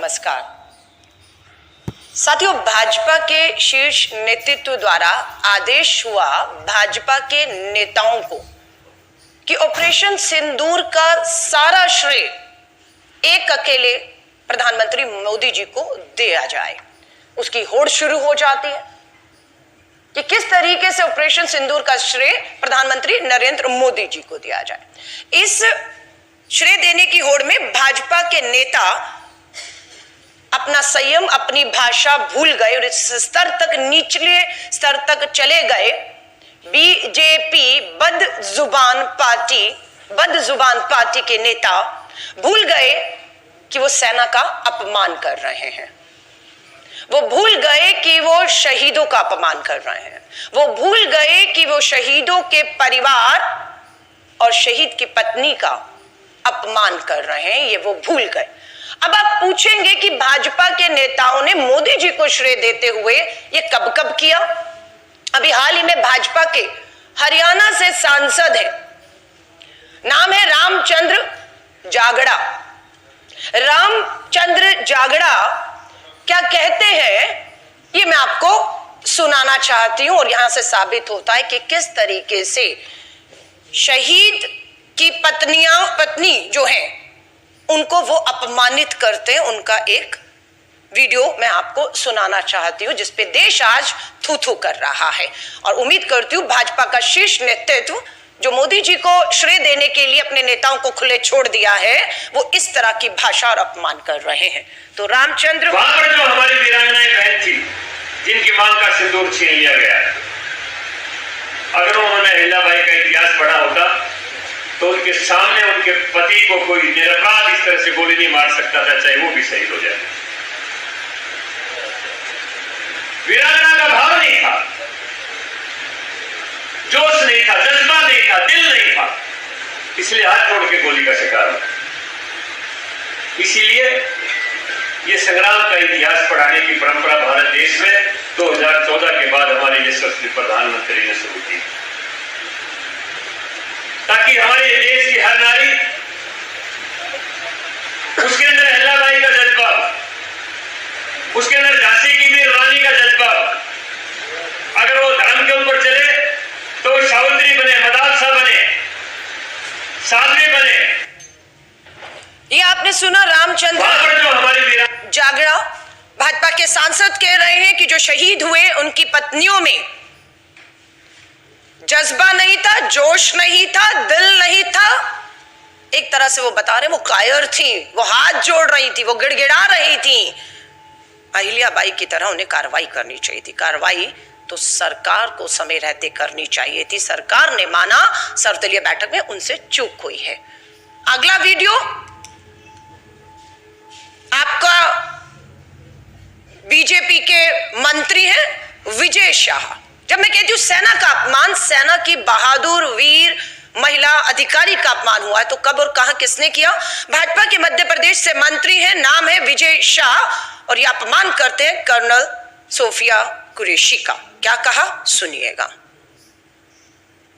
नमस्कार। साथियों, भाजपा के शीर्ष नेतृत्व द्वारा आदेश हुआ भाजपा के नेताओं को कि ऑपरेशन सिंदूर का सारा श्रेय एक अकेले प्रधानमंत्री मोदी जी को दिया जाए। उसकी होड़ शुरू हो जाती है कि किस तरीके से ऑपरेशन सिंदूर का श्रेय प्रधानमंत्री नरेंद्र मोदी जी को दिया जाए। इस श्रेय देने की होड़ में भाजपा के नेता अपना संयम, अपनी भाषा भूल गए और इस स्तर तक, निचले स्तर तक चले गए। बीजेपी बदजुबान पार्टी के नेता भूल गए कि वो सेना का अपमान कर रहे हैं। वो भूल गए कि वो शहीदों का अपमान कर रहे हैं। वो भूल गए कि वो शहीदों के परिवार और शहीद की पत्नी का अपमान कर रहे हैं। ये वो भूल गए। अब आप पूछेंगे कि भाजपा के नेताओं ने मोदी जी को श्रेय देते हुए ये कब कब किया? अभी हाल ही में भाजपा के हरियाणा से सांसद है, नाम है रामचंद्र जागड़ा। रामचंद्र जागड़ा क्या कहते हैं, ये मैं आपको सुनाना चाहती हूं और यहां से साबित होता है कि किस तरीके से शहीद की पत्नी जो है उनको वो अपमानित करते हैं। उनका एक वीडियो मैं आपको सुनाना चाहती हूं जिसपे देश आज थू थू कर रहा है और उम्मीद करती हूं भाजपा का शीर्ष नेतृत्व जो मोदी जी को श्रेय देने के लिए अपने नेताओं को खुले छोड़ दिया है, वो इस तरह की भाषा और अपमान कर रहे हैं। तो रामचंद्र, वहां पर जो हमारी वीरांगनाएं बहन थी जिनकी मांग का सिंदूर छीन लिया गया, अगर उन्होंने अहिल्याबाई का इतिहास पढ़ा होता तो उनके सामने उनके पति को कोई निरपराध इस तरह से गोली नहीं मार सकता था, चाहे वो भी शहीद हो जाए। वीरांगना का भाव नहीं था, जोश नहीं था, जज्बा नहीं था, दिल नहीं था, इसलिए हाथ जोड़ के गोली का शिकार हुआ। इसीलिए ये संग्राम का इतिहास पढ़ाने की परंपरा भारत देश में 2014 के बाद हमारे यशस्वी प्रधानमंत्री ने शुरू की, ताकि हमारे देश की हर नारी, उसके अंदर अहिल्याबाई का जज्बा, उसके अंदर झांसी की भी रानी का जज्बा, अगर वो धर्म के ऊपर चले तो वो सावित्री बने, मदालसा बने, साध्वी बने। ये आपने सुना रामचंद्र जो हमारे जागड़ा भाजपा के सांसद कह रहे हैं कि जो शहीद हुए उनकी पत्नियों में जज्बा नहीं था, जोश नहीं था, दिल नहीं था। एक तरह से वो बता रहे वो कायर थी, वो हाथ जोड़ रही थी, वो गिड़गिड़ा रही थी। अहिल्याबाई की तरह उन्हें कार्रवाई करनी चाहिए थी। कार्रवाई तो सरकार को समय रहते करनी चाहिए थी। सरकार ने माना, सर्वदलीय बैठक में उनसे चूक हुई है। अगला वीडियो आपका बीजेपी के मंत्री हैं विजय शाह। जब मैं कहती हूं सेना का अपमान, सेना की बहादुर वीर महिला अधिकारी का अपमान हुआ है तो कब और कहां किसने किया? भाजपा के मध्य प्रदेश से मंत्री हैं, नाम है विजय शाह और ये अपमान करते हैं कर्नल सोफिया कुरैशी का। क्या कहा, सुनिएगा।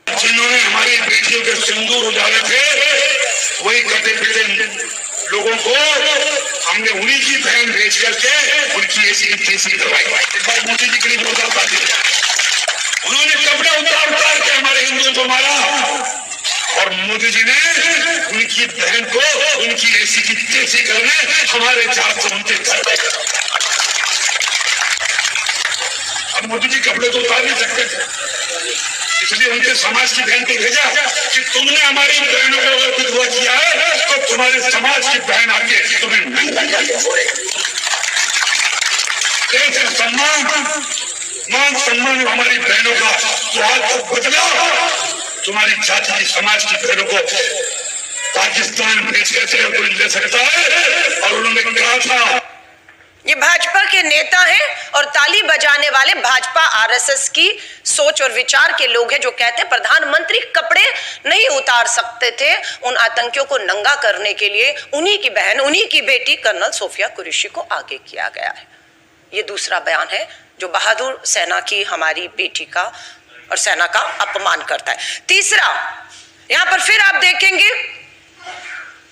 जिन्होंने हमारी बेटियों के सिंदूर उजाले थे, वही कटे पिटे लोगों को हमने उन्हीं की बहन भेज करके उनकी ऐसी दवाई मोदी जी के लिए उन्होंने कपड़े उतार के हमारे हिंदुओं को मारा और मोदी जी ने उनकी बहन को उनकी ऐसी की तेजी करने हमारे जात से उनके घर। अब मोदी जी कपड़े तो उतार नहीं सकते थे, इसलिए उनके समाज की बहन को भेजा कि तुमने हमारी बहनों को अगर विधवा किया है तो तुम्हारे समाज की बहन आके तुम्हें नंगा करके छोड़ेगी। मान सम्मान हमारी बहनों का तो आज तक बदला, तुम्हारी जाति की समाज की बहनों को पाकिस्तान भेज कर कोई ले सकता है। और उन्होंने कहा था, ये भाजपा के नेता हैं और ताली बजाने वाले भाजपा आरएसएस की सोच और विचार के लोग हैं जो कहते हैं प्रधानमंत्री कपड़े नहीं उतार सकते थे। उन आतंकियों को नंगा करने के लिए उन्हीं की बहन, उन्हीं की बेटी कर्नल सोफिया कुरैशी को आगे किया गया है। ये दूसरा बयान है जो बहादुर सेना की हमारी बेटी का और सेना का अपमान करता है। तीसरा, यहां पर फिर आप देखेंगे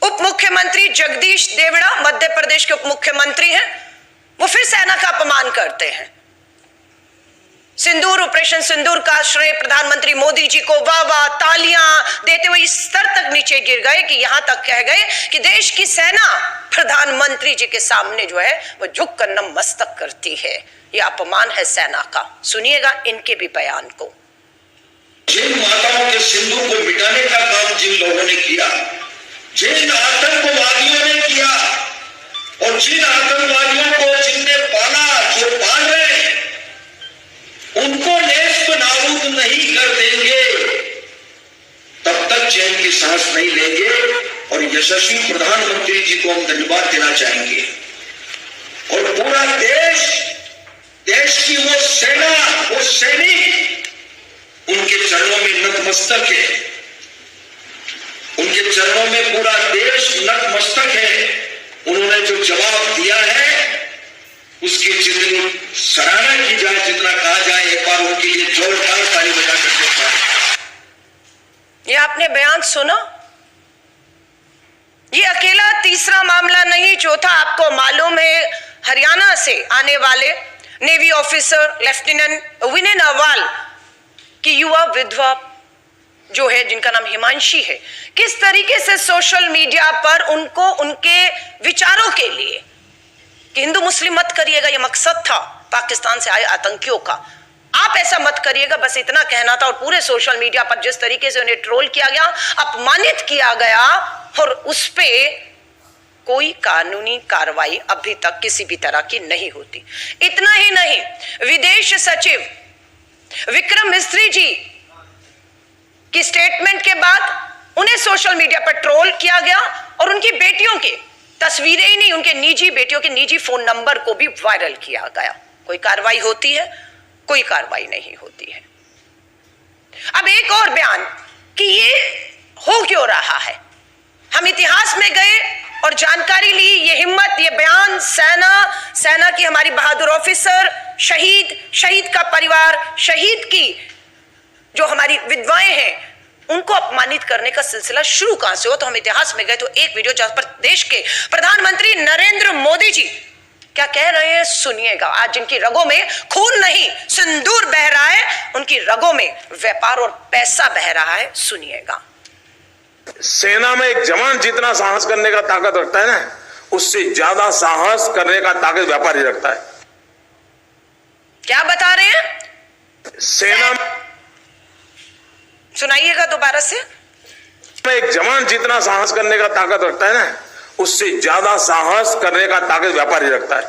उप मुख्यमंत्री जगदीश देवड़ा, मध्य प्रदेश के उप मुख्यमंत्री हैं, वो फिर सेना का अपमान करते हैं। सिंदूर, ऑपरेशन सिंदूर का श्रेय प्रधानमंत्री मोदी जी को वाह वाह तालियां देते हुए इस स्तर तक नीचे गिर गए कि यहां तक कह गए कि देश की सेना प्रधानमंत्री जी के सामने जो है वो झुक कर नतमस्तक करती है। यह अपमान है सेना का। सुनिएगा इनके भी बयान को। जिन माताओं के सिंदूर को मिटाने का काम जिन लोगों ने किया, जिन आतंकवादियों ने किया और जिन आतंकवादियों को जिनने पाला, जो पाल रहे, उनको नेस्त नाबूद नहीं कर देंगे तब तक चैन की सांस नहीं लेंगे। और यशस्वी प्रधानमंत्री जी को हम धन्यवाद देना चाहेंगे। और पूरा देश, देश की वो सेना, वो सैनिक उनके चरणों में नतमस्तक है। उनके चरणों में पूरा देश नतमस्तक है। उन्होंने जो जवाब दिया है उसकी जितनी सराहना की जाए, जितना कहा जाए, एक बार उनके लिए जोरदार ताली बजा कर देखा। ये आपने बयान सुना? ये अकेला तीसरा मामला नहीं। चौथा, आपको मालूम है हरियाणा से आने वाले नेवी ऑफिसर लेफ्टिनेंट विनय नरवाल की युवा विधवा जो है, जिनका नाम हिमांशी है, किस तरीके से सोशल मीडिया पर उनको उनके विचारों के लिए कि हिंदू मुस्लिम मत करिएगा, यह मकसद था पाकिस्तान से आए आतंकियों का, आप ऐसा मत करिएगा, बस इतना कहना था। और पूरे सोशल मीडिया पर जिस तरीके से उन्हें ट्रोल किया गया, अपमानित किया गया, और उस पे कोई कानूनी कार्रवाई अभी तक किसी भी तरह की नहीं होती। इतना ही नहीं, विदेश सचिव विक्रम मिस्री जी की स्टेटमेंट के बाद उन्हें सोशल मीडिया पर ट्रोल किया गया और उनकी बेटियों की तस्वीरें ही नहीं, उनके निजी बेटियों के निजी फोन नंबर को भी वायरल किया गया। कोई कार्रवाई होती है? कोई कार्रवाई नहीं होती है। अब एक और बयान कि ये हो क्यों रहा है। हम इतिहास में गए और जानकारी ली। ये हिम्मत, ये बयान सेना की हमारी बहादुर ऑफिसर, शहीद का परिवार, शहीद की जो हमारी विधवाएं हैं, उनको अपमानित करने का सिलसिला शुरू कहां से हो। तो हम इतिहास में गए तो एक वीडियो जहां पर देश के प्रधानमंत्री नरेंद्र मोदी जी क्या कह रहे हैं, सुनिएगा। आज जिनकी रगों में खून नहीं सिंदूर बह रहा है, उनकी रगों में व्यापार और पैसा बह रहा है, सुनिएगा। सेना में एक जवान जितना साहस करने का ताकत रखता है ना, उससे ज्यादा साहस करने का ताकत व्यापारी रखता है। क्या बता रहे हैं? सेना सुनाइएगा दोबारा से। एक जवान जितना साहस करने का ताकत रखता है ना, उससे ज्यादा साहस करने का ताकत व्यापारी रखता है।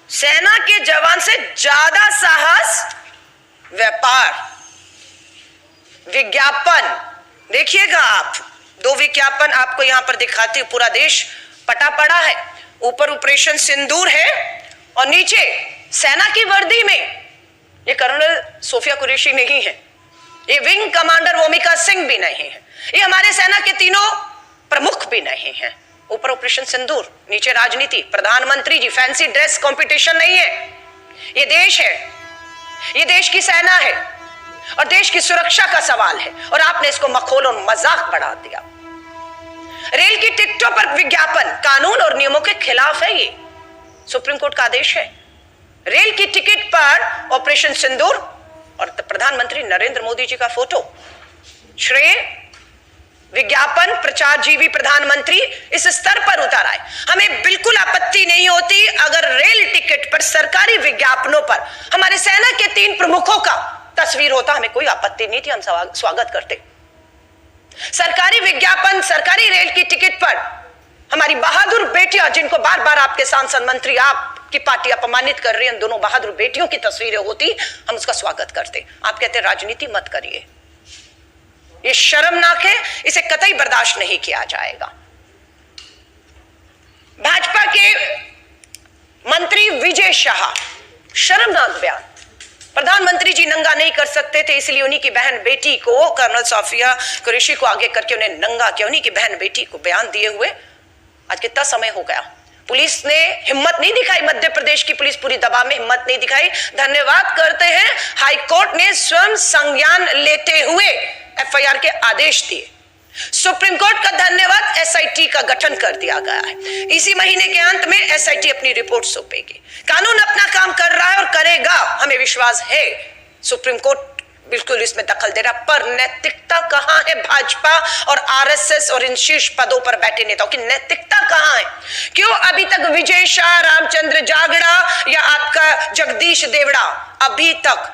सेना के जवान से ज्यादा साहस व्यापार। विज्ञापन देखिएगा आप, दो विज्ञापन आपको यहां पर दिखाती हूं। पूरा देश पटा पड़ा है, ऊपर ऑपरेशन सिंदूर है और नीचे सेना की वर्दी में ये कर्नल सोफिया कुरैशी नहीं है, ये विंग कमांडर वोमिका सिंह भी नहीं है, ये हमारे सेना के तीनों प्रमुख भी नहीं है। ऊपर ऑपरेशन सिंदूर, नीचे राजनीति, प्रधानमंत्री जी। फैंसी ड्रेस कंपटीशन नहीं है, ये देश है, ये देश की सेना है और देश की सुरक्षा का सवाल है। और आपने इसको मखौल और मजाक बढ़ा दिया। रेल की टिकटों पर विज्ञापन कानून और नियमों के खिलाफ है। ये सुप्रीम कोर्ट का आदेश है। रेल की टिकट पर ऑपरेशन सिंदूर और प्रधानमंत्री नरेंद्र मोदी जी का फोटो, श्रेय विज्ञापन प्रचारजीवी प्रधानमंत्री इस स्तर पर उतारा है। हमें बिल्कुल आपत्ति नहीं होती अगर रेल टिकट पर सरकारी विज्ञापनों पर हमारे सेना के 3 प्रमुखों का तस्वीर होता, हमें कोई आपत्ति नहीं थी, हम स्वागत करते। सरकारी विज्ञापन, सरकारी रेल की टिकट पर हमारी बहादुर बेटियां, जिनको बार बार आपके सांसद मंत्री, आपकी पार्टी अपमानित कर रही है, दोनों बहादुर बेटियों की तस्वीरें होती, हम उसका स्वागत करते। आप कहते राजनीति मत करिए, ये शर्मनाक है, इसे कतई बर्दाश्त नहीं किया जाएगा। भाजपा के मंत्री विजय शाह, शर्मनाक बयान। प्रधानमंत्री जी नंगा नहीं कर सकते थे, इसलिए उन्हीं की बहन बेटी को, कर्नल सोफिया कुरैशी को आगे करके उन्हें नंगा किया। उन्हीं की बहन बेटी को बयान दिए हुए आज कितना समय हो गया। पुलिस ने हिम्मत नहीं दिखाई, मध्य प्रदेश की पुलिस पूरी दबाव में हिम्मत नहीं दिखाई। धन्यवाद करते हैं, हाईकोर्ट ने स्वयं संज्ञान लेते हुए एफआईआर के आदेश दिए। सुप्रीम कोर्ट का धन्यवाद, एसआईटी का गठन कर दिया गया है। इसी महीने के अंत में एसआईटी अपनी रिपोर्ट सौंपेगी। कानून अपना काम कर रहा है और करेगा, हमें विश्वास है। सुप्रीम कोर्ट बिल्कुल इसमें दखल दे रहा, पर नैतिकता कहां है भाजपा और आरएसएस और इन शीर्ष पदों पर बैठे नेताओं की नैतिकता कहां है? क्यों अभी तक विजय शाह, रामचंद्र जागड़ा या आपका जगदीश देवड़ा अभी तक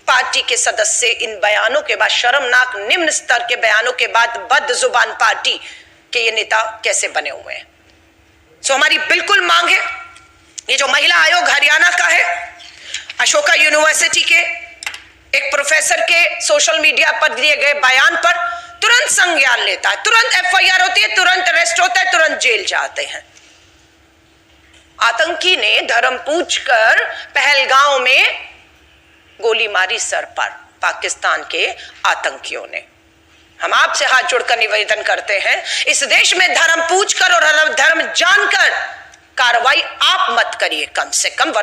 पार्टी के सदस्य इन बयानों के बाद, शर्मनाक निम्न स्तर के बयानों के बाद बदजुबान पार्टी के ये नेता कैसे बने हुए हैं? सो हमारी बिल्कुल मांग है, ये जो महिला आयोग हरियाणा का है, अशोका यूनिवर्सिटी के एक प्रोफेसर के सोशल मीडिया पर दिए गए बयान पर तुरंत संज्ञान लेता है, तुरंत एफआईआर होती है, तुरंत अरेस्ट होता है, तुरंत जेल जाते हैं। आतंकी ने धर्म पूछकर पहलगांव में गोली मारी सर पर, पाकिस्तान के आतंकियों ने। हम आपसे हाथ जोड़कर निवेदन करते हैं, इस देश में धर्म पूछकर और धर्म जानकर कार्रवाई आप मत करिए कम से कम।